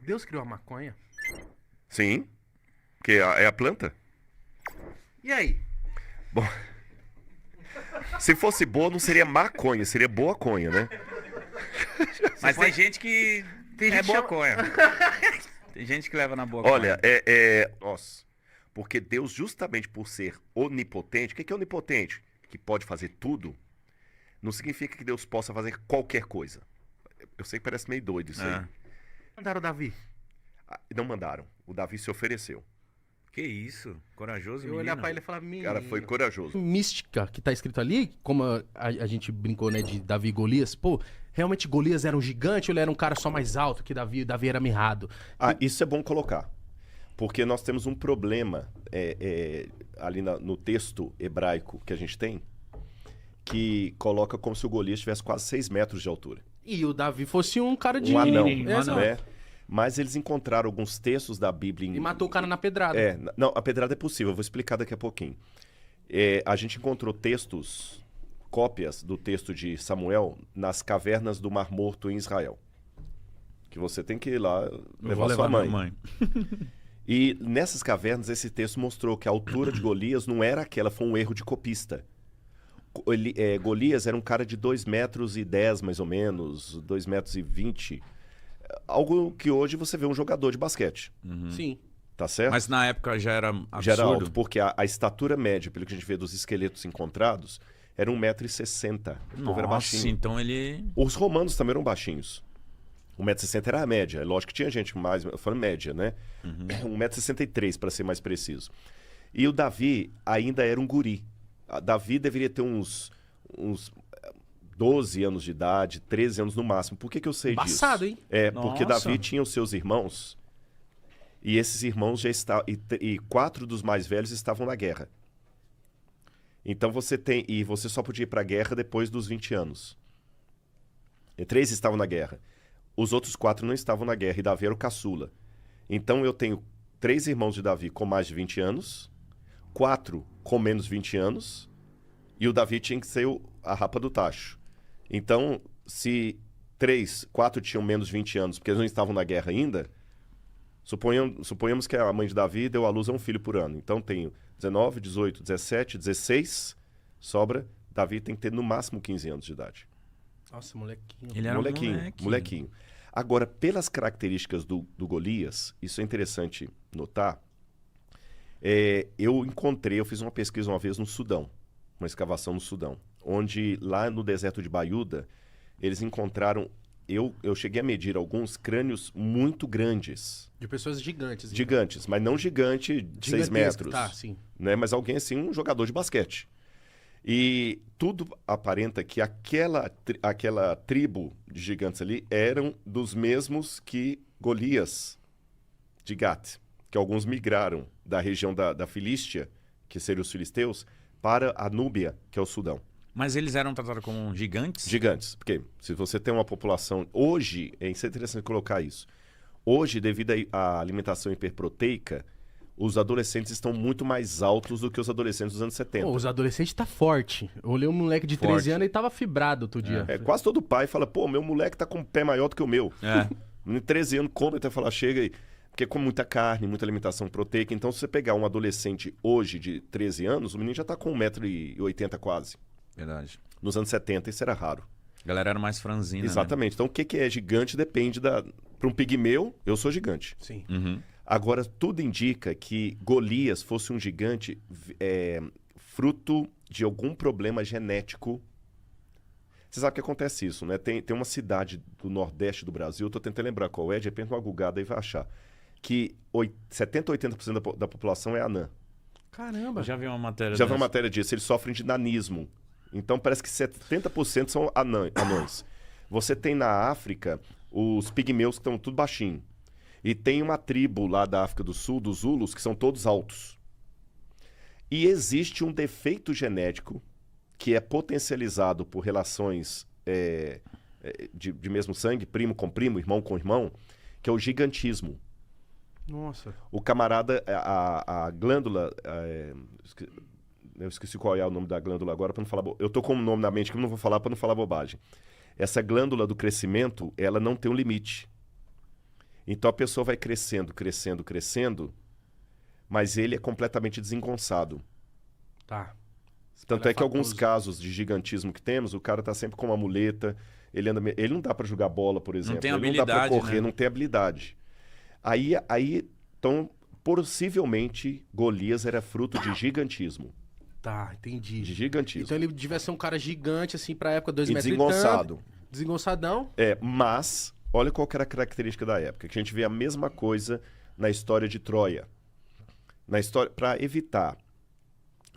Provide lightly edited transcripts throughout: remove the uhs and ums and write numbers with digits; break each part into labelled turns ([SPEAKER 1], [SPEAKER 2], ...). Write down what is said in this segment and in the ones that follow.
[SPEAKER 1] Deus criou a maconha?
[SPEAKER 2] Sim, porque é a planta.
[SPEAKER 1] E aí?
[SPEAKER 2] Bom, se fosse boa, não seria maconha, seria boa conha, né?
[SPEAKER 3] Mas tem gente que
[SPEAKER 1] Tem
[SPEAKER 3] é
[SPEAKER 1] gente
[SPEAKER 3] boa
[SPEAKER 1] que
[SPEAKER 3] conha. Tem gente que leva na boa
[SPEAKER 2] Olha,
[SPEAKER 3] conha.
[SPEAKER 2] Nossa, porque Deus, justamente por ser onipotente, o que é onipotente? Que pode fazer tudo, não significa que Deus possa fazer qualquer coisa. Eu sei que parece meio doido isso aí.
[SPEAKER 1] Mandaram o Davi.
[SPEAKER 2] Não mandaram. O Davi se ofereceu.
[SPEAKER 3] Que isso? Corajoso,
[SPEAKER 1] Eu
[SPEAKER 3] menino.
[SPEAKER 1] olhar pra ele e falar, menino.
[SPEAKER 2] O cara foi corajoso.
[SPEAKER 4] Mística que tá escrito ali, como a gente brincou, né, de Davi e Golias, pô, realmente Golias era um gigante ou ele era um cara só mais alto que Davi era mirrado?
[SPEAKER 2] Isso é bom colocar. Porque nós temos um problema ali no texto hebraico que a gente tem, que coloca como se o Golias tivesse quase 6 metros de altura.
[SPEAKER 4] E o Davi fosse um cara de...
[SPEAKER 2] Um anão,
[SPEAKER 4] Exato.
[SPEAKER 2] né? Mas eles encontraram alguns textos da Bíblia...
[SPEAKER 4] E matou o cara na pedrada.
[SPEAKER 2] Não, a pedrada é possível, eu vou explicar daqui a pouquinho. A gente encontrou textos, cópias do texto de Samuel nas cavernas do Mar Morto em Israel. Que você tem que ir lá levar sua mãe. E nessas cavernas, esse texto mostrou que a altura de Golias não era aquela, foi um erro de copista. Golias era um cara de 2,10 metros, mais ou menos, 2,20 metros. Algo que hoje você vê um jogador de basquete.
[SPEAKER 4] Sim.
[SPEAKER 2] Tá certo?
[SPEAKER 3] Mas na época já era absurdo.
[SPEAKER 2] Já era alto, porque a estatura média, pelo que a gente vê dos esqueletos encontrados, era 1,60 m. O povo era
[SPEAKER 3] Nossa,
[SPEAKER 2] baixinho.
[SPEAKER 3] então ele...
[SPEAKER 2] Os romanos também eram baixinhos. 1,60 m era a média. É lógico que tinha gente mais, eu falo média, né? 1,63 m, para ser mais preciso. E o Davi ainda era um guri. Davi deveria ter uns 12 anos de idade, 13 anos no máximo. Por que eu sei disso?
[SPEAKER 4] Embaçado, hein?
[SPEAKER 2] Porque
[SPEAKER 3] Nossa.
[SPEAKER 2] Davi tinha os seus irmãos, e esses irmãos já estavam... E 4 dos mais velhos estavam na guerra. Então você tem... E você só podia ir para a guerra depois dos 20 anos. E 3 estavam na guerra. Os outros 4 não estavam na guerra, e Davi era o caçula. Então eu tenho 3 irmãos de Davi com mais de 20 anos, 4 com menos 20 anos, e o Davi tinha que ser a rapa do tacho. Então, se 4 tinham menos 20 anos, porque eles não estavam na guerra ainda, suponhamos que a mãe de Davi deu à luz a um filho por ano. Então, tenho 19, 18, 17, 16, sobra. Davi tem que ter no máximo 15 anos de idade.
[SPEAKER 4] Nossa, molequinho.
[SPEAKER 3] Ele era
[SPEAKER 2] Molequinho. Agora, pelas características do Golias, isso é interessante notar, eu fiz uma pesquisa uma vez no Sudão, uma escavação no Sudão, onde lá no deserto de Baiuda, eles encontraram, eu cheguei a medir alguns crânios muito grandes.
[SPEAKER 4] De pessoas gigantes. então.
[SPEAKER 2] Gigantes, mas não gigante de 6
[SPEAKER 4] Gigantesco,
[SPEAKER 2] metros.
[SPEAKER 4] tá, sim.
[SPEAKER 2] Né? Mas alguém assim, um jogador de basquete. E tudo aparenta que aquela tribo de gigantes ali eram dos mesmos que Golias de Gat, que alguns migraram da região da Filístia, que seriam os filisteus, para a Núbia, que é o Sudão.
[SPEAKER 3] Mas eles eram tratados como gigantes?
[SPEAKER 2] Gigantes, porque se você tem uma população... Hoje, isso é interessante colocar isso. Hoje, devido à alimentação hiperproteica, os adolescentes estão muito mais altos do que os adolescentes dos anos 70.
[SPEAKER 4] Pô, os adolescentes tá forte. Eu olhei um moleque de 13 anos e tava fibrado outro dia.
[SPEAKER 2] Quase todo pai fala, pô, meu moleque tá com um pé maior do que o meu. Em 13 anos, come até falar, chega aí. Porque come muita carne, muita alimentação proteica. Então, se você pegar um adolescente hoje de 13 anos, o menino já tá com 1,80 m quase.
[SPEAKER 3] Verdade.
[SPEAKER 2] Nos anos 70, isso era raro.
[SPEAKER 3] A galera era mais franzina,
[SPEAKER 2] Exatamente. Então, o que é gigante depende da... Para um pigmeu, eu sou gigante.
[SPEAKER 4] Sim.
[SPEAKER 3] né? Uhum.
[SPEAKER 2] Agora, tudo indica que Golias fosse um gigante fruto de algum problema genético. Você sabe que acontece isso, né? Tem uma cidade do nordeste do Brasil, estou tentando lembrar qual é, de repente uma gugada aí vai achar, que 70% a 80% da população é anã.
[SPEAKER 4] Caramba.
[SPEAKER 3] Eu já vi uma matéria
[SPEAKER 2] Já vi uma
[SPEAKER 3] dessa.
[SPEAKER 2] matéria disso, eles sofrem de nanismo. Então parece que 70% são anões. Você tem na África os pigmeus que estão tudo baixinho. E tem uma tribo lá da África do Sul, dos Zulus, que são todos altos. E existe um defeito genético que é potencializado por relações de mesmo sangue, primo com primo, irmão com irmão, que é o gigantismo.
[SPEAKER 4] Nossa.
[SPEAKER 2] O camarada, a glândula... eu esqueci qual é o nome da glândula agora, para não falar... Eu tô com um nome na mente que eu não vou falar para não falar bobagem. Essa glândula do crescimento, ela não tem um limite. Então a pessoa vai crescendo, crescendo, crescendo, mas ele é completamente desengonçado.
[SPEAKER 4] Tá.
[SPEAKER 2] Tanto é que alguns
[SPEAKER 4] Espalhafatoso.
[SPEAKER 2] casos de gigantismo que temos, o cara tá sempre com uma muleta, ele não dá pra jogar bola, por exemplo.
[SPEAKER 3] tem
[SPEAKER 2] ele não dá pra
[SPEAKER 3] habilidade,
[SPEAKER 2] correr,
[SPEAKER 3] né?
[SPEAKER 2] não tem habilidade. Aí, então, possivelmente, Golias era fruto de gigantismo.
[SPEAKER 4] Tá, entendi.
[SPEAKER 2] De gigantismo.
[SPEAKER 4] Então ele devia ser um cara gigante, assim, pra época, 2
[SPEAKER 2] E
[SPEAKER 4] metros
[SPEAKER 2] desengonçado.
[SPEAKER 4] e tanto. Desengonçadão.
[SPEAKER 2] Mas, olha qual que era a característica da época, que a gente vê a mesma coisa na história de Troia. Para evitar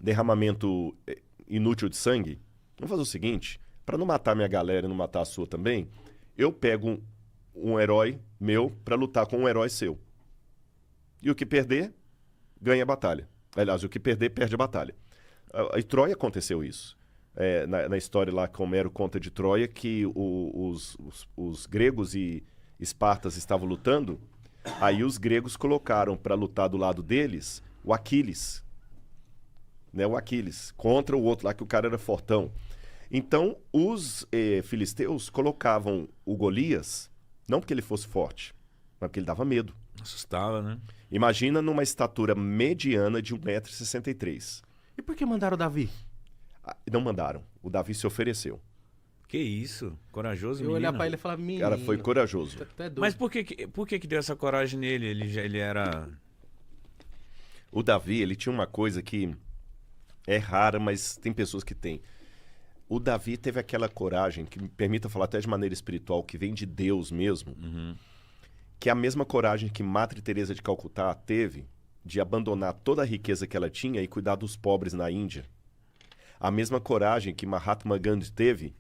[SPEAKER 2] derramamento inútil de sangue, vamos fazer o seguinte, para não matar minha galera e não matar a sua também, eu pego um herói meu para lutar com um herói seu. E o que perder, ganha a batalha. Aliás, o que perder, perde a batalha. Em Troia aconteceu isso. Na história lá que Homero conta de Troia, que os gregos e espartas estavam lutando, aí os gregos colocaram para lutar do lado deles o Aquiles. Né, o Aquiles, contra o outro lá, que o cara era fortão. Então, os filisteus colocavam o Golias, não porque ele fosse forte, mas porque ele dava medo.
[SPEAKER 3] Assustava, né?
[SPEAKER 2] Imagina numa estatura mediana de 1,63 m.
[SPEAKER 4] E por que mandaram o Davi?
[SPEAKER 2] Não mandaram. O Davi se ofereceu.
[SPEAKER 3] Que isso? Corajoso,
[SPEAKER 4] Eu
[SPEAKER 3] menino.
[SPEAKER 4] olhar pra ele e falar,
[SPEAKER 2] O
[SPEAKER 4] menino.
[SPEAKER 2] cara foi corajoso.
[SPEAKER 4] Tu é doido.
[SPEAKER 3] Mas por que deu essa coragem nele? Ele era...
[SPEAKER 2] O Davi, ele tinha uma coisa que é rara, mas tem pessoas que têm. O Davi teve aquela coragem, que me permita falar até de maneira espiritual, que vem de Deus mesmo, que é a mesma coragem que Madre Teresa de Calcutá teve de abandonar toda a riqueza que ela tinha e cuidar dos pobres na Índia. A mesma coragem que Mahatma Gandhi teve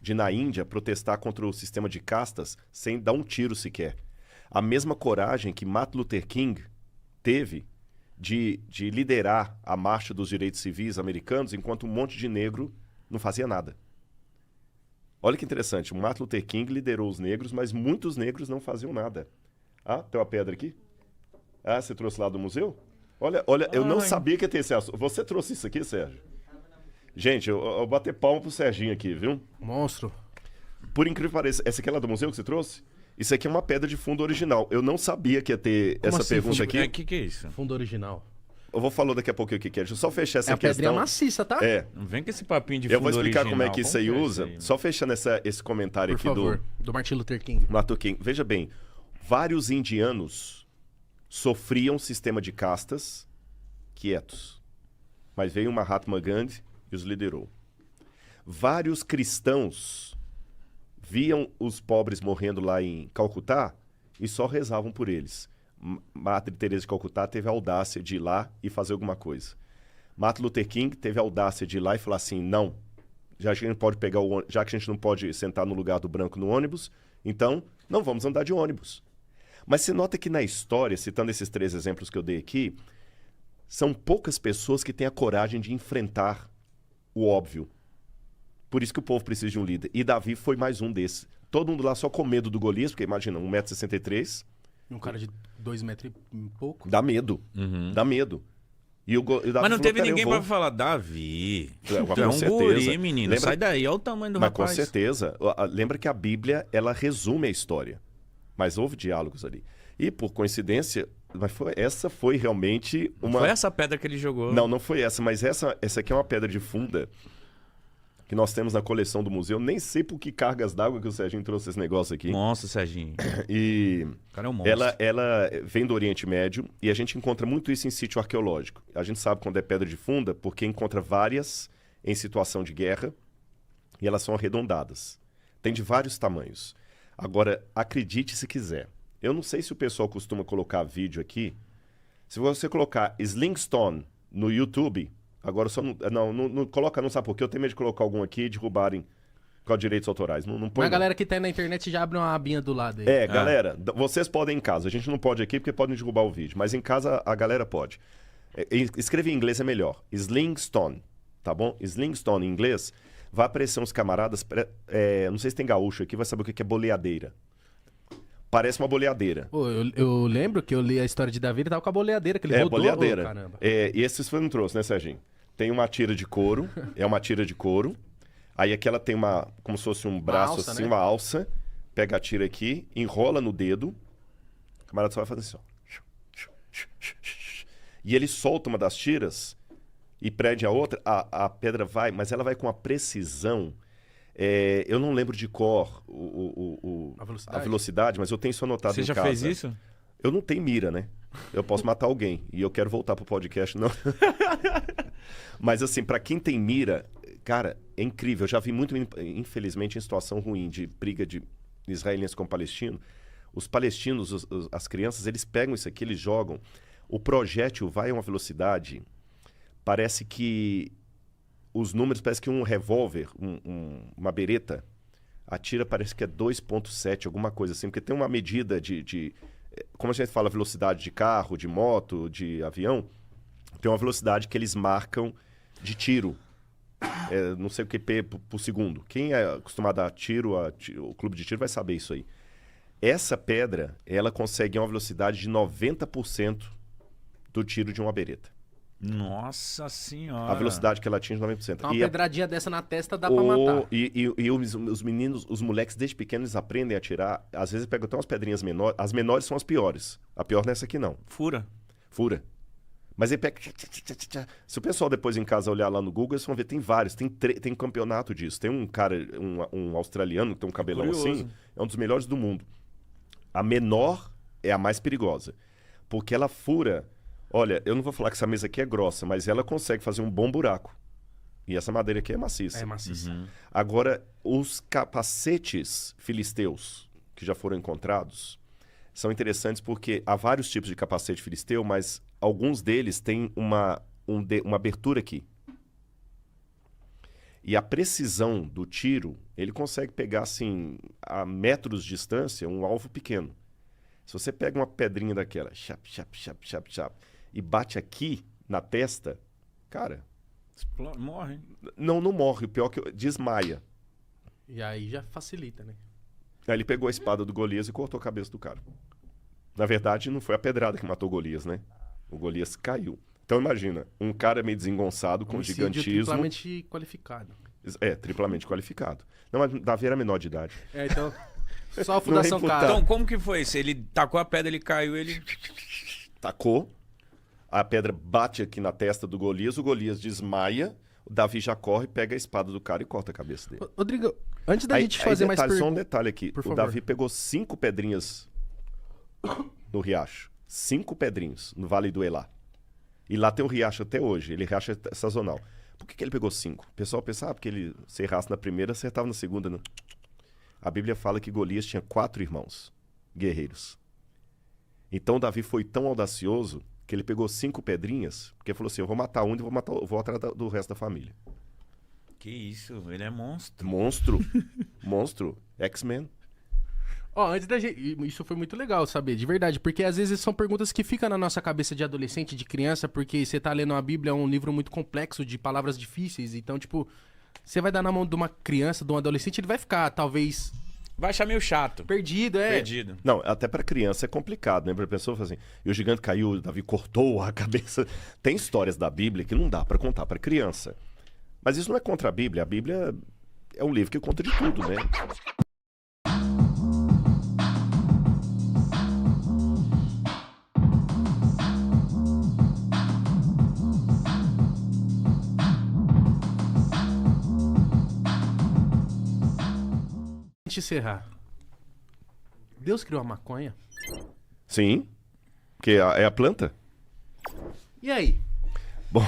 [SPEAKER 2] de, na Índia, protestar contra o sistema de castas sem dar um tiro sequer. A mesma coragem que Martin Luther King teve de liderar a marcha dos direitos civis americanos enquanto um monte de negro não fazia nada. Olha que interessante, o Martin Luther King liderou os negros, mas muitos negros não faziam nada. Ah, tem uma pedra aqui? Ah, você trouxe lá do museu? Olha, eu não sabia que ia ter esse assunto. Você trouxe isso aqui, Sérgio? Gente, eu bater palma pro Serginho aqui, viu?
[SPEAKER 4] Monstro.
[SPEAKER 2] Por incrível que pareça, essa aqui é lá do museu que você trouxe? Isso aqui é uma pedra de fundo original. Eu não sabia que ia ter
[SPEAKER 4] Como
[SPEAKER 2] essa
[SPEAKER 4] assim,
[SPEAKER 2] pergunta
[SPEAKER 4] fundo-
[SPEAKER 2] aqui.
[SPEAKER 3] Que é isso?
[SPEAKER 4] Fundo original.
[SPEAKER 2] Eu vou falar daqui a pouco o que é. Deixa eu só fechar essa
[SPEAKER 4] É a pedrinha
[SPEAKER 2] questão.
[SPEAKER 4] maciça, tá?
[SPEAKER 3] Não vem com esse papinho de
[SPEAKER 2] Eu
[SPEAKER 3] fundo
[SPEAKER 2] vou explicar como é
[SPEAKER 3] original.
[SPEAKER 2] que isso aí
[SPEAKER 3] Como que é
[SPEAKER 2] usa.
[SPEAKER 3] aí?
[SPEAKER 2] Só fechando esse comentário
[SPEAKER 4] Por
[SPEAKER 2] aqui
[SPEAKER 4] favor. Do Martin Luther King.
[SPEAKER 2] do Martin King. Veja bem, vários indianos sofriam sistema de castas quietos. Mas veio o Mahatma Gandhi e os liderou. Vários cristãos viam os pobres morrendo lá em Calcutá e só rezavam por eles. Madre Teresa de Calcutá teve a audácia de ir lá e fazer alguma coisa. Martin Luther King teve a audácia de ir lá e falar assim, não, já que a gente pode já que a gente não pode sentar no lugar do branco no ônibus, então não vamos andar de ônibus. Mas você nota que na história, citando esses 3 exemplos que eu dei aqui, são poucas pessoas que têm a coragem de enfrentar o óbvio. Por isso que o povo precisa de um líder. E Davi foi mais um desses. Todo mundo lá só com medo do Golias, porque imagina, 1,63 m,
[SPEAKER 4] Um cara de 2 metros e pouco.
[SPEAKER 2] dá medo. Dá medo. E o Davi
[SPEAKER 3] Mas não
[SPEAKER 2] falou,
[SPEAKER 3] teve
[SPEAKER 2] "Cara,
[SPEAKER 3] ninguém
[SPEAKER 2] eu vou."
[SPEAKER 3] pra falar, Davi,
[SPEAKER 2] É,
[SPEAKER 3] tu
[SPEAKER 2] com
[SPEAKER 3] é um
[SPEAKER 2] certeza.
[SPEAKER 3] guri, menino.
[SPEAKER 2] Lembra-
[SPEAKER 3] Sai daí, olha o tamanho do
[SPEAKER 2] Mas
[SPEAKER 3] rapaz.
[SPEAKER 2] com certeza. Lembra que a Bíblia, ela resume a história. Mas houve diálogos ali. E, por coincidência, essa foi realmente uma...
[SPEAKER 3] Foi essa pedra que ele jogou.
[SPEAKER 2] Não foi essa, mas essa aqui é uma pedra de funda que nós temos na coleção do museu. Nem sei por que cargas d'água que o Serginho trouxe esse negócio aqui.
[SPEAKER 3] Monstro, Serginho.
[SPEAKER 2] E
[SPEAKER 3] O cara é um monstro.
[SPEAKER 2] ela vem do Oriente Médio e a gente encontra muito isso em sítio arqueológico. A gente sabe quando é pedra de funda porque encontra várias em situação de guerra e elas são arredondadas. Tem de vários tamanhos. Agora, acredite se quiser. Eu não sei se o pessoal costuma colocar vídeo aqui. Se você colocar Slingstone no YouTube, agora só não coloca, não sabe por quê? Eu tenho medo de colocar algum aqui e derrubarem com direitos autorais. Não põe
[SPEAKER 4] Mas a
[SPEAKER 2] não.
[SPEAKER 4] galera que tá aí na internet já abre uma abinha do lado aí.
[SPEAKER 2] Galera, vocês podem em casa. A gente não pode aqui porque podem derrubar o vídeo. Mas em casa a galera pode. Escrever em inglês é melhor. Slingstone, tá bom? Slingstone em inglês. Vai aparecer uns camaradas... não sei se tem gaúcho aqui, vai saber o que é boleadeira. Parece uma boleadeira.
[SPEAKER 4] Pô, eu lembro que eu li a história de Davi, ele tava com a boleadeira, que ele rodou.
[SPEAKER 2] Boleadeira.
[SPEAKER 4] Ô, caramba.
[SPEAKER 2] E esses você não trouxe, né, Serginho? Tem uma tira de couro. É uma tira de couro. Aí aqui ela tem como se fosse um braço
[SPEAKER 4] alça,
[SPEAKER 2] assim,
[SPEAKER 4] né?
[SPEAKER 2] uma alça. Pega a tira aqui, enrola no dedo. camarada só vai fazer assim, ó. E ele solta uma das tiras e prende a outra, a pedra vai, mas ela vai com uma precisão. Eu não lembro de cor a velocidade, mas eu tenho isso anotado
[SPEAKER 3] Você
[SPEAKER 2] em
[SPEAKER 3] já
[SPEAKER 2] casa.
[SPEAKER 3] fez isso?
[SPEAKER 2] Eu não tenho mira, né? Eu posso matar alguém. E eu quero voltar pro podcast, não. Mas assim, pra quem tem mira, cara, é incrível. Eu já vi muito, infelizmente, em situação ruim de briga de israelenses com palestinos. Os palestinos, as crianças, eles pegam isso aqui, eles jogam. O projétil vai a uma velocidade, parece que os números, parece que um revólver, uma bereta, atira, parece que é 2.7, alguma coisa assim, porque tem uma medida como a gente fala, velocidade de carro, de moto, de avião, tem uma velocidade que eles marcam de tiro. Não sei o que por segundo. Quem é acostumado a tiro, o clube de tiro vai saber isso aí. Essa pedra, ela consegue uma velocidade de 90% do tiro de uma bereta.
[SPEAKER 3] Nossa senhora.
[SPEAKER 2] A velocidade que ela atinge, 90%.
[SPEAKER 4] Então, uma pedradinha dessa na testa dá pra matar.
[SPEAKER 2] E os meninos, os moleques, desde pequenos, eles aprendem a atirar. Às vezes pegam até umas pedrinhas menores. As menores são as piores. A pior não é essa aqui, não.
[SPEAKER 3] Fura.
[SPEAKER 2] Mas ele pega... Se o pessoal depois em casa olhar lá no Google, eles vão ver, tem vários. Tem campeonato disso. Tem um cara, um australiano, que tem um cabelão assim. É um dos melhores do mundo. A menor é a mais perigosa. Porque ela fura... Olha, eu não vou falar que essa mesa aqui é grossa, mas ela consegue fazer um bom buraco. E essa madeira aqui é maciça.
[SPEAKER 4] É maciça.
[SPEAKER 3] Uhum.
[SPEAKER 2] Agora, os capacetes filisteus que já foram encontrados são interessantes porque há vários tipos de capacete filisteu, mas alguns deles têm uma abertura aqui. E a precisão do tiro, ele consegue pegar, assim, a metros de distância, um alvo pequeno. Se você pega uma pedrinha daquela, e bate aqui na testa, cara...
[SPEAKER 3] Morre.
[SPEAKER 2] Não morre. O pior é que desmaia.
[SPEAKER 4] E aí já facilita, né?
[SPEAKER 2] Aí ele pegou a espada do Golias e cortou a cabeça do cara. Na verdade, não foi a pedrada que matou o Golias, né? O Golias caiu. Então imagina, um cara meio desengonçado, com
[SPEAKER 4] Homicídio
[SPEAKER 2] gigantismo...
[SPEAKER 4] triplamente qualificado.
[SPEAKER 2] Triplamente qualificado. Não, mas Davi era menor de idade.
[SPEAKER 4] Então... Só a Fundação
[SPEAKER 2] Não é
[SPEAKER 4] Cara.
[SPEAKER 3] Então, como que foi isso? Ele tacou a pedra, ele caiu, ele...
[SPEAKER 2] Tacou, a pedra bate aqui na testa do Golias, o Golias desmaia, o Davi já corre, pega a espada do cara e corta a cabeça dele.
[SPEAKER 4] Rodrigo, antes da gente fazer mais
[SPEAKER 2] Só um
[SPEAKER 4] perguntas...
[SPEAKER 2] detalhe aqui.
[SPEAKER 4] Por
[SPEAKER 2] O
[SPEAKER 4] favor.
[SPEAKER 2] Davi pegou 5 pedrinhas no riacho. 5 pedrinhos no Vale do Elá. E lá tem um riacho até hoje. Ele riacho é sazonal. Por que ele pegou 5? O pessoal pensava porque ele se errasse na primeira, acertava na segunda. Não. A Bíblia fala que Golias tinha 4 irmãos guerreiros. Então Davi foi tão audacioso que ele pegou 5 pedrinhas, porque ele falou assim, eu vou matar um e vou atrás do resto da família.
[SPEAKER 3] Que isso, ele é monstro.
[SPEAKER 2] Monstro. X-Men.
[SPEAKER 4] Ó, antes da gente... Isso foi muito legal saber, de verdade. Porque às vezes são perguntas que ficam na nossa cabeça de adolescente, de criança, porque você tá lendo a Bíblia, é um livro muito complexo, de palavras difíceis. Então, tipo, você vai dar na mão de uma criança, de um adolescente, ele vai ficar, talvez...
[SPEAKER 3] Vai achar meio chato.
[SPEAKER 4] Perdido,
[SPEAKER 3] Perdido.
[SPEAKER 2] Não, até pra criança é complicado, né? Pra pessoa falar assim, e o gigante caiu, Davi cortou a cabeça. Tem histórias da Bíblia que não dá pra contar pra criança. Mas isso não é contra a Bíblia. A Bíblia é um livro que conta de tudo, né?
[SPEAKER 4] Encerrar. Deus criou a maconha?
[SPEAKER 2] Sim, porque é a planta.
[SPEAKER 4] E aí?
[SPEAKER 2] Bom,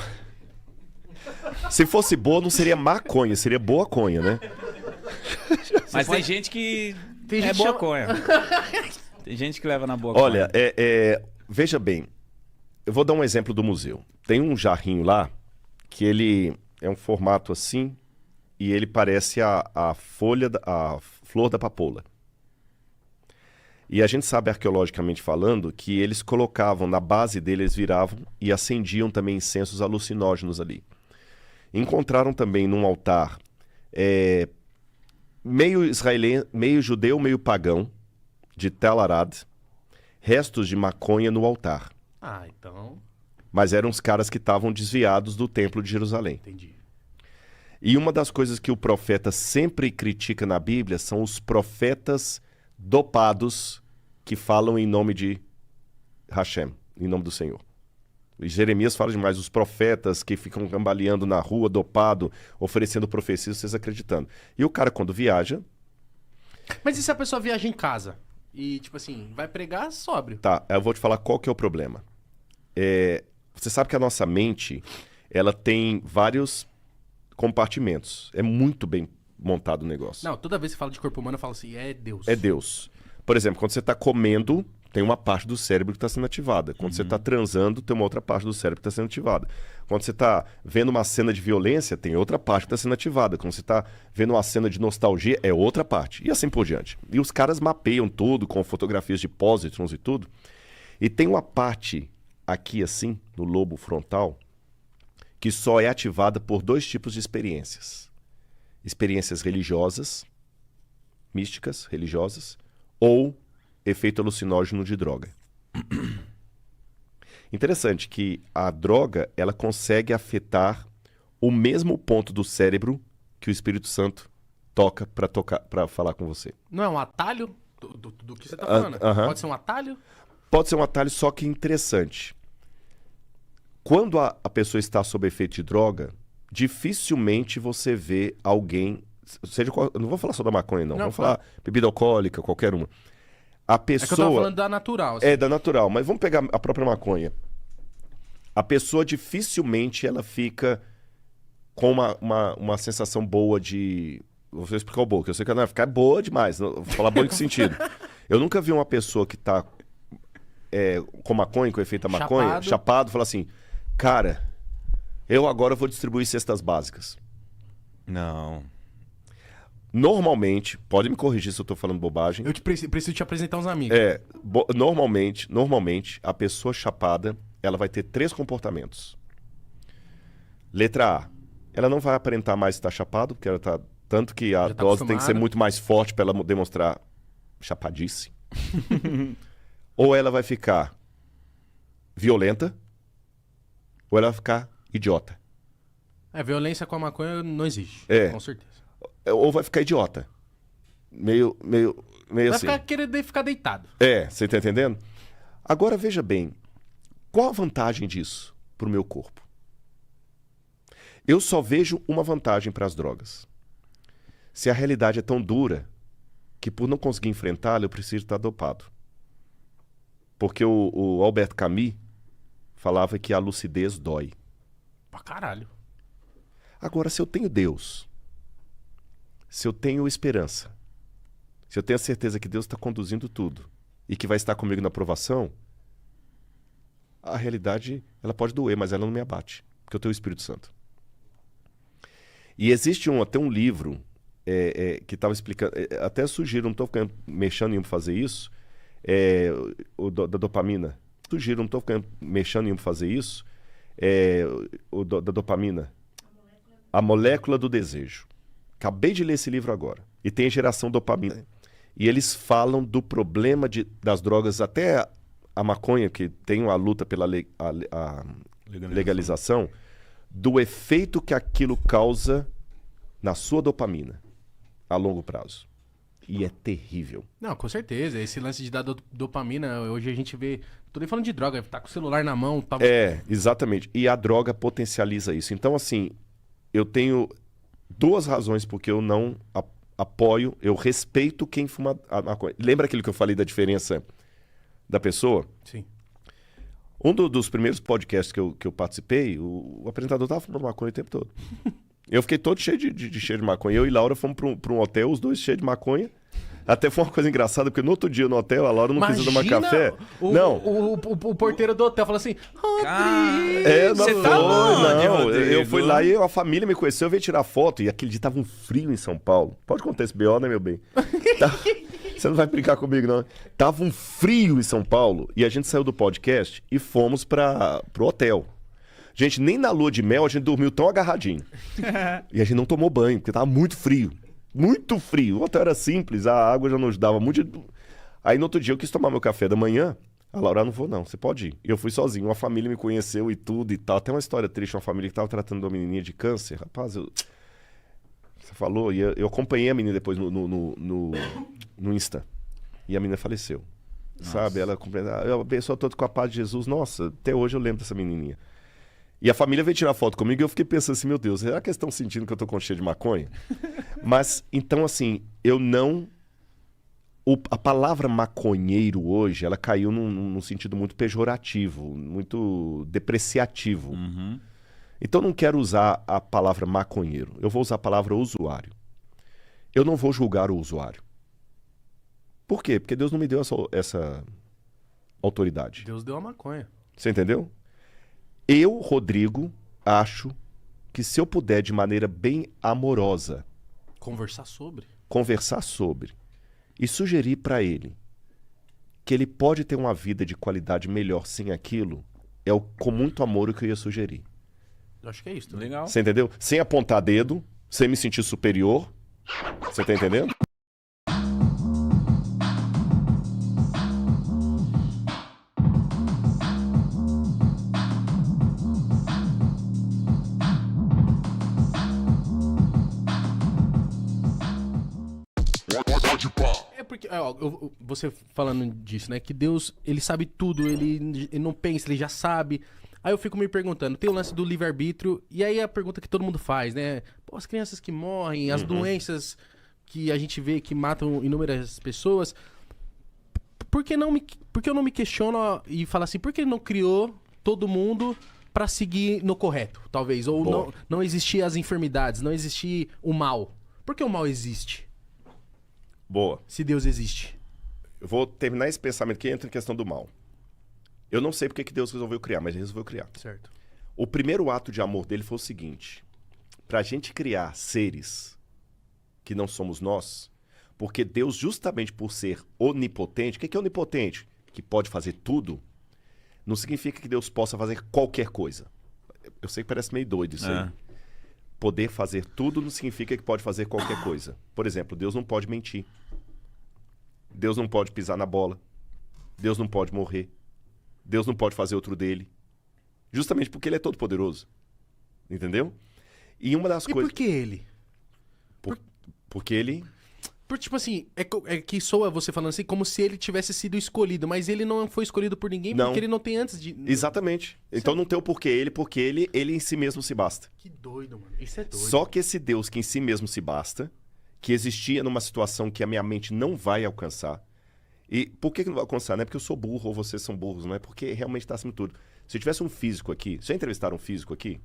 [SPEAKER 2] se fosse boa, não seria maconha, seria boa conha, né?
[SPEAKER 3] Mas tem gente que
[SPEAKER 4] Tem
[SPEAKER 3] é
[SPEAKER 4] gente
[SPEAKER 3] boa
[SPEAKER 4] chama-
[SPEAKER 3] conha. Tem gente que leva na boa
[SPEAKER 2] Olha,
[SPEAKER 3] conha.
[SPEAKER 2] veja bem, eu vou dar um exemplo do museu. Tem um jarrinho lá, que ele é um formato assim, e ele parece a folha, a flor da papoula. E a gente sabe, arqueologicamente falando, que eles colocavam, na base dele, eles viravam e acendiam também incensos alucinógenos ali. Encontraram também num altar meio israelense, meio judeu, meio pagão, de Tel Arad, restos de maconha no altar.
[SPEAKER 4] Ah, então...
[SPEAKER 2] Mas eram os caras que estavam desviados do Templo de Jerusalém.
[SPEAKER 4] Entendi.
[SPEAKER 2] E uma das coisas que o profeta sempre critica na Bíblia são os profetas dopados que falam em nome de Hashem, em nome do Senhor. E Jeremias fala demais, os profetas que ficam cambaleando na rua, dopado, oferecendo profecias, vocês acreditando. E o cara, quando viaja...
[SPEAKER 4] Mas e se a pessoa viaja em casa? E, tipo assim, vai pregar sóbrio?
[SPEAKER 2] Tá, eu vou te falar qual que é o problema. Você sabe que a nossa mente, ela tem vários compartimentos. É muito bem montado o negócio.
[SPEAKER 4] Não, toda vez que fala de corpo humano, eu falo assim, é Deus.
[SPEAKER 2] É Deus. Por exemplo, quando você está comendo, tem uma parte do cérebro que está sendo ativada. Quando você está transando, tem uma outra parte do cérebro que está sendo ativada. Quando você está vendo uma cena de violência, tem outra parte que está sendo ativada. Quando você está vendo uma cena de nostalgia, é outra parte. E assim por diante. E os caras mapeiam tudo com fotografias de pósitrons e tudo. E tem uma parte aqui assim, no lobo frontal, que só é ativada por 2 tipos de experiências. Experiências religiosas, místicas, religiosas, ou efeito alucinógeno de droga. Interessante que a droga, ela consegue afetar o mesmo ponto do cérebro que o Espírito Santo toca para falar com você.
[SPEAKER 4] Não é um atalho do que você tá falando? Pode ser um atalho?
[SPEAKER 2] Pode ser um atalho, só que interessante. Quando a pessoa está sob efeito de droga, dificilmente você vê alguém... eu não vou falar só da maconha, não. Vamos falar bebida alcoólica, qualquer uma. A pessoa...
[SPEAKER 4] É que eu tava falando da natural. Assim.
[SPEAKER 2] É, da natural. Mas vamos pegar a própria maconha. A pessoa dificilmente ela fica com uma sensação boa de... Vou explicar o boa, que eu sei que ela vai ficar boa demais. Vou falar boa em que sentido? Eu nunca vi uma pessoa que tá com maconha, com efeito da maconha, chapado, falar assim, cara, eu agora vou distribuir cestas básicas.
[SPEAKER 3] Não.
[SPEAKER 2] Normalmente, pode me corrigir se eu tô falando bobagem.
[SPEAKER 4] Eu preciso te apresentar uns amigos.
[SPEAKER 2] Normalmente, a pessoa chapada, ela vai ter 3 comportamentos. Letra A, ela não vai aparentar mais estar chapado, porque ela tá... Tanto que a dose tem que ser muito mais forte para ela demonstrar chapadice. Ou ela vai ficar violenta, ou ela vai ficar idiota.
[SPEAKER 4] Violência com a maconha não existe. Com certeza.
[SPEAKER 2] Ou vai ficar idiota. Meio
[SPEAKER 4] vai
[SPEAKER 2] assim.
[SPEAKER 4] Vai querer ficar deitado.
[SPEAKER 2] Você tá entendendo? Agora veja bem, qual a vantagem disso pro meu corpo? Eu só vejo uma vantagem para as drogas. Se a realidade é tão dura que por não conseguir enfrentá-la eu preciso estar dopado. Porque o Albert Camus falava que a lucidez dói.
[SPEAKER 4] Pra caralho.
[SPEAKER 2] Agora, se eu tenho Deus, se eu tenho esperança, se eu tenho a certeza que Deus está conduzindo tudo e que vai estar comigo na provação, a realidade ela pode doer, mas ela não me abate, porque eu tenho o Espírito Santo. E existe até um livro que estava explicando, até sugiro, não estou mexendo em fazer isso, da dopamina. Sugiro, não estou mexendo em fazer isso, da dopamina. A Molécula do Desejo. Acabei de ler esse livro agora. E tem geração dopamina. E eles falam do problema das drogas, até a maconha, que tem uma luta pela legalização, do efeito que aquilo causa na sua dopamina a longo prazo. E é terrível.
[SPEAKER 4] Não, com certeza. Esse lance de dar dopamina, hoje a gente vê... Tô nem falando de droga, tá com o celular na mão... Tá...
[SPEAKER 2] Exatamente. E a droga potencializa isso. Então, assim, eu tenho 2 razões porque eu não apoio, eu respeito quem fuma a maconha. Lembra aquilo que eu falei da diferença da pessoa?
[SPEAKER 4] Sim.
[SPEAKER 2] Um dos primeiros podcasts que eu participei, o apresentador tava fumando maconha o tempo todo. Eu fiquei todo cheio de cheiro de maconha. Eu e Laura fomos pra um hotel, os 2 cheios de maconha. Até foi uma coisa engraçada, porque no outro dia no hotel, a Laura não quis tomar café.
[SPEAKER 4] O porteiro do hotel falou assim...
[SPEAKER 2] Eu fui lá e a família me conheceu, eu veio tirar foto. E aquele dia tava um frio em São Paulo. Pode contar esse BO, né, meu bem? Você não vai brincar comigo, não. Tava um frio em São Paulo. E a gente saiu do podcast e fomos pro hotel. Gente, nem na lua de mel a gente dormiu tão agarradinho. E a gente não tomou banho, porque tava muito frio. Muito frio. O hotel era simples, a água já nos dava muito... Aí no outro dia eu quis tomar meu café da manhã. A Laura, não vou não, você pode ir. E eu fui sozinho, uma família me conheceu e tudo e tal. Até uma história triste, uma família que tava tratando de uma menininha de câncer. Rapaz, você falou, e eu acompanhei a menina depois no Insta. E a menina faleceu. sabe? Ela eu abençoo todos com a paz de Jesus. Nossa, até hoje eu lembro dessa menininha. E a família veio tirar foto comigo e eu fiquei pensando assim, meu Deus, será que eles estão sentindo que eu tô com cheiro de maconha? Mas, então assim, eu não... a palavra maconheiro hoje, ela caiu num sentido muito pejorativo, muito depreciativo.
[SPEAKER 3] Uhum.
[SPEAKER 2] Então eu não quero usar a palavra maconheiro, eu vou usar a palavra usuário. Eu não vou julgar o usuário. Por quê? Porque Deus não me deu essa autoridade.
[SPEAKER 4] Deus deu a maconha.
[SPEAKER 2] Você entendeu? Eu, Rodrigo, acho que se eu puder, de maneira bem amorosa,
[SPEAKER 4] Conversar sobre.
[SPEAKER 2] conversar sobre e sugerir para ele que ele pode ter uma vida de qualidade melhor sem aquilo, com muito amor o que eu ia sugerir.
[SPEAKER 4] Eu acho que é isso. Também.
[SPEAKER 3] Legal.
[SPEAKER 2] Você entendeu? Sem apontar dedo, sem me sentir superior. Você tá entendendo?
[SPEAKER 4] É porque, ó, você falando disso, né? Que Deus, ele sabe tudo, ele não pensa, ele já sabe. Aí eu fico me perguntando, tem o lance do livre-arbítrio, e aí a pergunta que todo mundo faz, né? Pô, as crianças que morrem, as doenças que a gente vê que matam inúmeras pessoas, por que eu não me questiono e falo assim, por que ele não criou todo mundo pra seguir no correto, talvez? Ou não existir as enfermidades, não existir o mal. Por que o mal existe?
[SPEAKER 2] Boa.
[SPEAKER 4] Se Deus existe.
[SPEAKER 2] Eu vou terminar esse pensamento que entra em questão do mal. Eu não sei porque que Deus resolveu criar, mas ele resolveu criar.
[SPEAKER 4] Certo.
[SPEAKER 2] O primeiro ato de amor dele foi o seguinte: pra gente criar seres que não somos nós, porque Deus, justamente por ser onipotente, o que é onipotente? Que pode fazer tudo, não significa que Deus possa fazer qualquer coisa. Eu sei que parece meio doido isso aí. Poder fazer tudo não significa que pode fazer qualquer coisa. Por exemplo, Deus não pode mentir. Deus não pode pisar na bola. Deus não pode morrer. Deus não pode fazer outro dele. Justamente porque ele é todo poderoso. Entendeu? E uma das
[SPEAKER 4] E
[SPEAKER 2] coisas...
[SPEAKER 4] por que ele?
[SPEAKER 2] Porque ele...
[SPEAKER 4] Porque, tipo assim, é que soa você falando assim como se ele tivesse sido escolhido, mas ele não foi escolhido por ninguém
[SPEAKER 2] Não.
[SPEAKER 4] porque ele não tem antes de...
[SPEAKER 2] Exatamente. Então não tem o porquê ele, porque ele em si mesmo se basta.
[SPEAKER 4] Que doido, mano. Isso é doido.
[SPEAKER 2] Só que esse Deus que em si mesmo se basta, que existia numa situação que a minha mente não vai alcançar. E por que não vai alcançar? Não é porque eu sou burro ou vocês são burros, não é porque realmente está acima de tudo. Se tivesse um físico aqui, já entrevistaram um físico aqui?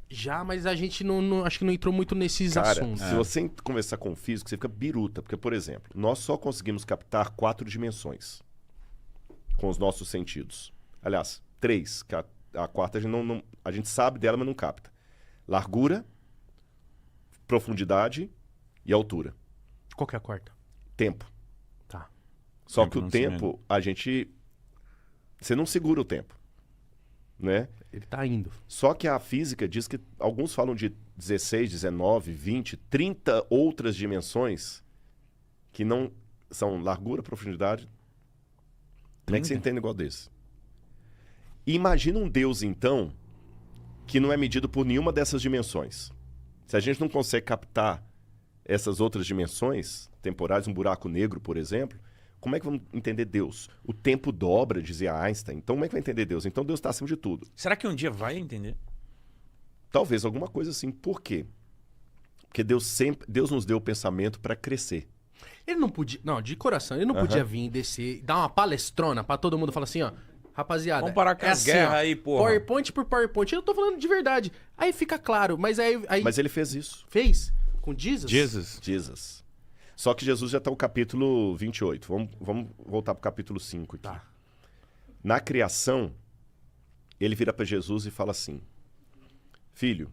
[SPEAKER 4] Já, mas a gente não acho que não entrou muito nesses
[SPEAKER 2] Cara,
[SPEAKER 4] assuntos.
[SPEAKER 2] se você conversar com um físico, você fica biruta. Porque, por exemplo, nós só conseguimos captar 4 dimensões com os nossos sentidos. Aliás, 3, que a quarta a gente sabe dela, mas não capta. Largura, profundidade e altura.
[SPEAKER 4] Qual que é a quarta?
[SPEAKER 2] Tempo.
[SPEAKER 4] Tá.
[SPEAKER 2] Só
[SPEAKER 3] Tempo
[SPEAKER 2] que o
[SPEAKER 3] não se
[SPEAKER 2] tempo, você não segura o tempo, né?
[SPEAKER 4] Ele tá indo.
[SPEAKER 2] Só que a física diz que alguns falam de 16, 19, 20, 30 outras dimensões que não são largura, profundidade. Como é que você entende um negócio desse? E imagina um Deus, então, que não é medido por nenhuma dessas dimensões. Se a gente não consegue captar essas outras dimensões temporais, um buraco negro, por exemplo, como é que vamos entender Deus? O tempo dobra, dizia Einstein. Então, como é que vai entender Deus? Então, Deus está acima de tudo.
[SPEAKER 3] Será que um dia vai entender?
[SPEAKER 2] Talvez alguma coisa assim. Por quê? Porque Deus nos deu o pensamento para crescer.
[SPEAKER 4] Ele não podia... Não, de coração. Ele não podia vir descer, dar uma palestrona pra todo mundo falar assim, ó... Rapaziada,
[SPEAKER 3] Vamos parar com
[SPEAKER 4] é
[SPEAKER 3] as
[SPEAKER 4] assim,
[SPEAKER 3] guerras
[SPEAKER 4] ó,
[SPEAKER 3] aí, porra.
[SPEAKER 4] PowerPoint por PowerPoint. Eu tô falando de verdade. Aí fica claro. Mas aí
[SPEAKER 2] Mas ele fez isso.
[SPEAKER 4] fez com Jesus?
[SPEAKER 2] Jesus. Só que Jesus já está no capítulo 28. Vamos voltar para o capítulo 5 aqui.
[SPEAKER 4] Tá.
[SPEAKER 2] Na criação, ele vira para Jesus e fala assim: Filho,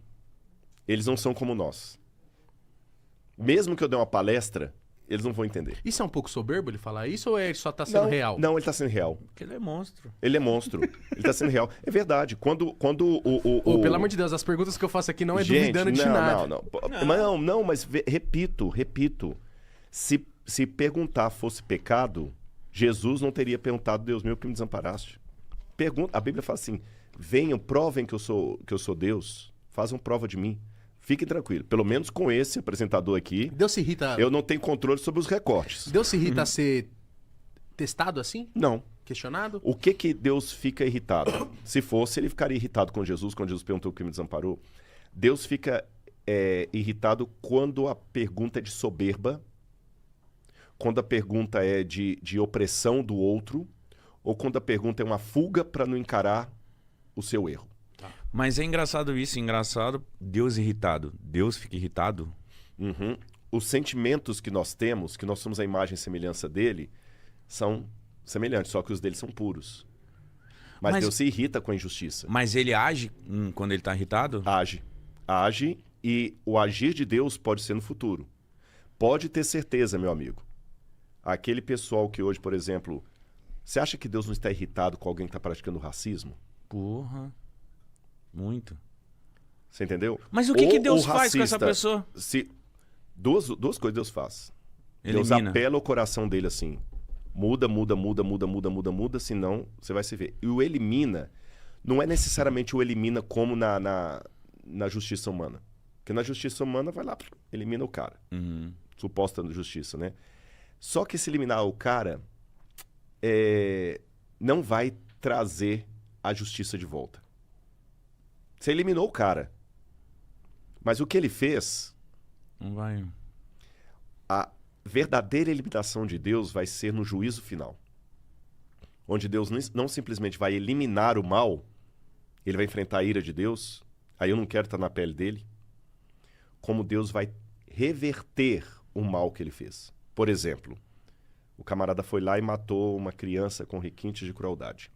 [SPEAKER 2] eles não são como nós. Mesmo que eu dê uma palestra, eles não vão entender.
[SPEAKER 4] Isso é um pouco soberbo ele falar isso ou ele só tá sendo real?
[SPEAKER 2] Não, ele está sendo real.
[SPEAKER 3] Porque ele é monstro.
[SPEAKER 2] Ele é monstro. Ele está sendo real. É verdade. Quando
[SPEAKER 4] Ô, pelo amor de Deus, as perguntas que eu faço aqui não é
[SPEAKER 2] Gente,
[SPEAKER 4] duvidando de nada.
[SPEAKER 2] Mas repito. Se perguntar fosse pecado, Jesus não teria perguntado: Deus meu, que me desamparaste. A Bíblia fala assim: venham, provem que eu sou Deus, façam prova de mim. Fiquem tranquilos. Pelo menos com esse apresentador aqui,
[SPEAKER 4] Deus se irrita...
[SPEAKER 2] eu não tenho controle sobre os recortes.
[SPEAKER 4] Deus se irrita a ser testado assim?
[SPEAKER 2] Não.
[SPEAKER 4] Questionado?
[SPEAKER 2] O que que Deus fica irritado? Se fosse, ele ficaria irritado com Jesus, quando Jesus perguntou o que me desamparou. Deus fica irritado quando a pergunta é de soberba, quando a pergunta é de opressão do outro, ou quando a pergunta é uma fuga para não encarar o seu erro.
[SPEAKER 3] Mas é engraçado isso, engraçado. Deus irritado. Deus fica irritado?
[SPEAKER 2] Uhum. Os sentimentos que nós temos, que nós somos a imagem e semelhança dele, são semelhantes, só que os dele são puros. Mas Deus se irrita com a injustiça.
[SPEAKER 3] Mas ele age quando ele tá irritado?
[SPEAKER 2] Age, e o agir de Deus pode ser no futuro. Pode ter certeza, meu amigo. Aquele pessoal que hoje, por exemplo, você acha que Deus não está irritado com alguém que está praticando racismo?
[SPEAKER 3] Porra. Muito.
[SPEAKER 2] Você entendeu?
[SPEAKER 3] Mas o que Deus faz com essa pessoa?
[SPEAKER 2] Duas coisas Deus faz.
[SPEAKER 3] Elimina.
[SPEAKER 2] Deus apela o coração dele assim. Muda, senão você vai se ver. E o elimina, não é necessariamente o elimina como na justiça humana. Porque na justiça humana vai lá, elimina o cara.
[SPEAKER 3] Uhum.
[SPEAKER 2] Suposta justiça, né? Só que se eliminar o cara, não vai trazer a justiça de volta. Você eliminou o cara. Mas o que ele fez...
[SPEAKER 3] Não vai...
[SPEAKER 2] A verdadeira eliminação de Deus vai ser no juízo final. Onde Deus não simplesmente vai eliminar o mal, ele vai enfrentar a ira de Deus, aí eu não quero estar na pele dele, como Deus vai reverter o mal que ele fez. Por exemplo, o camarada foi lá e matou uma criança com requintes de crueldade.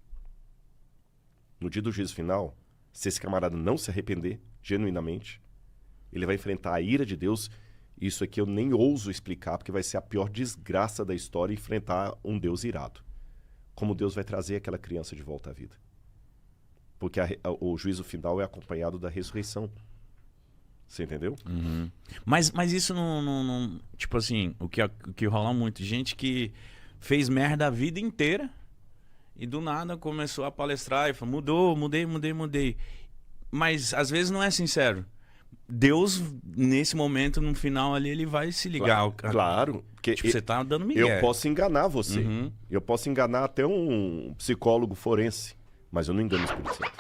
[SPEAKER 2] No dia do juízo final, se esse camarada não se arrepender genuinamente, ele vai enfrentar a ira de Deus. Isso aqui eu nem ouso explicar, porque vai ser a pior desgraça da história enfrentar um Deus irado. Como Deus vai trazer aquela criança de volta à vida. Porque o juízo final é acompanhado da ressurreição. Você entendeu?
[SPEAKER 3] Uhum. Mas isso não... Tipo assim, o que rola muito. Gente que fez merda a vida inteira e do nada começou a palestrar e falou, mudei. Mas às vezes não é sincero. Deus, nesse momento, no final ali, ele vai se ligar.
[SPEAKER 2] Claro. Porque
[SPEAKER 3] tipo, você tá dando migué.
[SPEAKER 2] Eu posso enganar você.
[SPEAKER 3] Uhum.
[SPEAKER 2] Eu posso enganar até um psicólogo forense. Mas eu não engano o Espírito Santo.